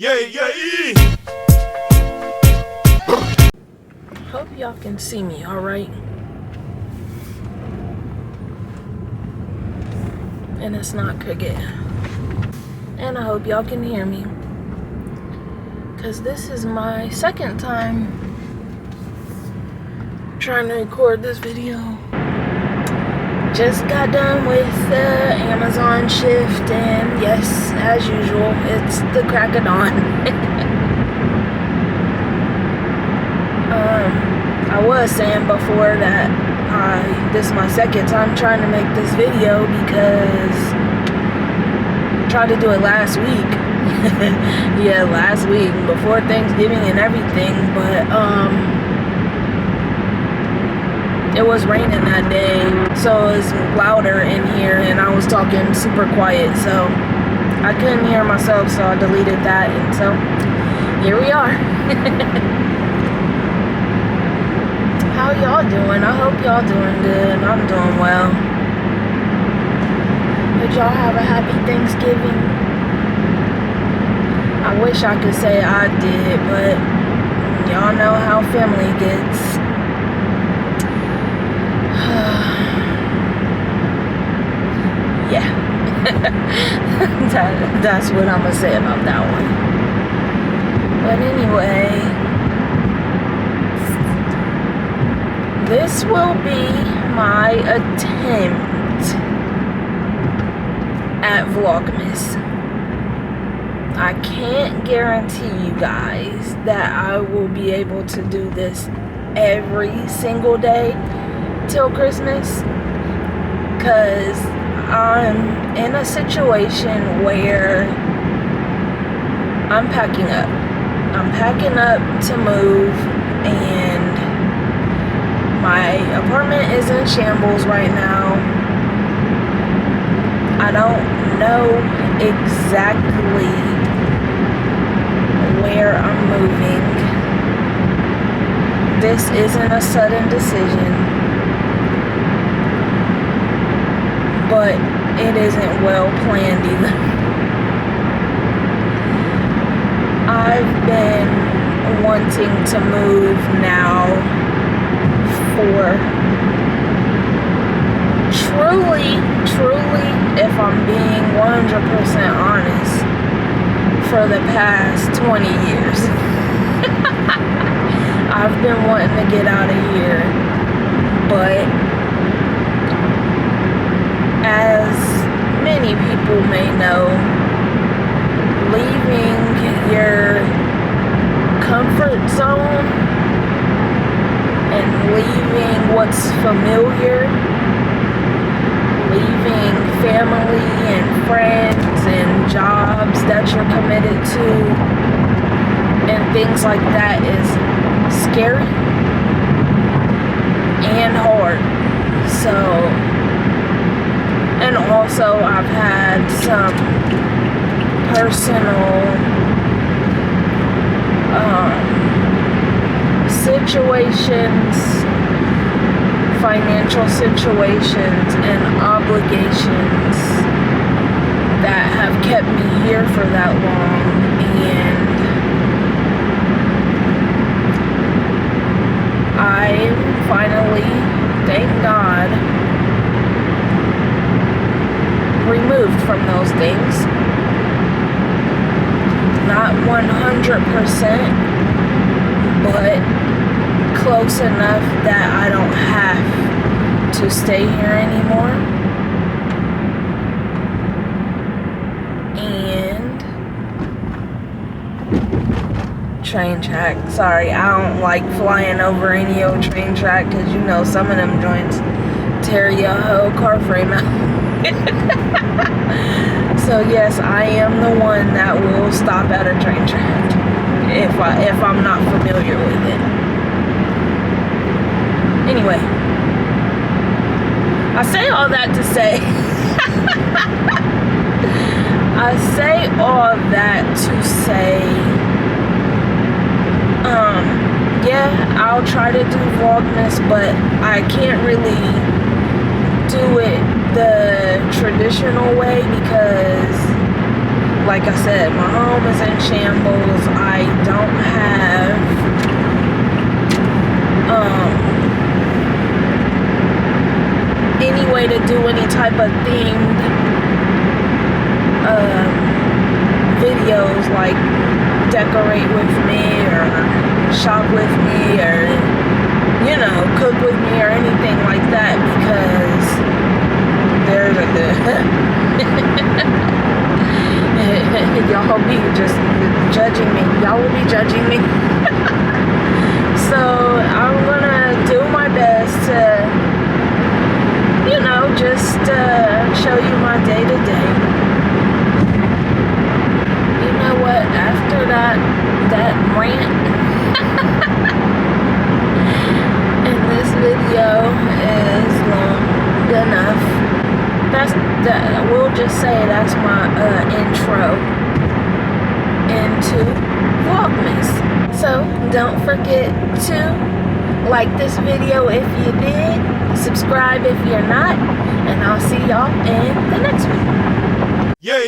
Yeah, yeah. Hope y'all can see me, alright? And it's not cricket. And I hope y'all can hear me. Because this is my second time trying to record this video. Just got done with the Amazon shift, and yes, as usual, it's the crack of dawn. I was saying before that this is my second time trying to make this video because I tried to do it last week. Yeah, last week before Thanksgiving and everything, but it was raining that day, so it was louder in here and I was talking super quiet, so I couldn't hear myself, so I deleted that, and so here we are. How y'all doing? I hope y'all doing good. I'm doing well. Did y'all have a happy Thanksgiving? I wish I could say I did, but y'all know how family gets. Yeah. That's what I'm gonna say about that one. But anyway, this will be my attempt at Vlogmas. I can't guarantee you guys that I will be able to do this every single day till Christmas, because I'm in a situation where I'm packing up. I'm packing up to move, and my apartment is in shambles right now. I don't know exactly where I'm moving. This isn't a sudden decision, but it isn't well planned either. I've been wanting to move now for truly, if I'm being 100% honest, for the past 20 years. I've been wanting to get out of here, but as many people may know, leaving your comfort zone and leaving what's familiar, leaving family and friends and jobs that you're committed to and things like that is scary and hard. So, and also I've had some personal situations, financial situations, and obligations that have kept me here for that long, and I'm finally, thank God, removed from those things. Not 100%, but close enough that I don't have to stay here anymore. And train track. Sorry, I don't like flying over any old train track, because you know some of them joints tear your whole car frame out. So yes, I am the one that will stop at a train track if I'm not familiar with it. Anyway, I say all that to say I say all that to say yeah, I'll try to do Vlogmas, but I can't really do it the traditional way, because like I said, my home is in shambles. I don't have any way to do any type of themed videos, like decorate with me or shop with me or, you know, cook with me or anything like that, because there's y'all be just judging me. Y'all will be judging me. So I'm gonna do my best to, you know, just show you my day to day. You know what? After that rant, and this video is long enough. We'll just say that's my intro into Vlogmas. So don't forget to like this video if you did, subscribe if you're not, and I'll see y'all in the next one. Yeah.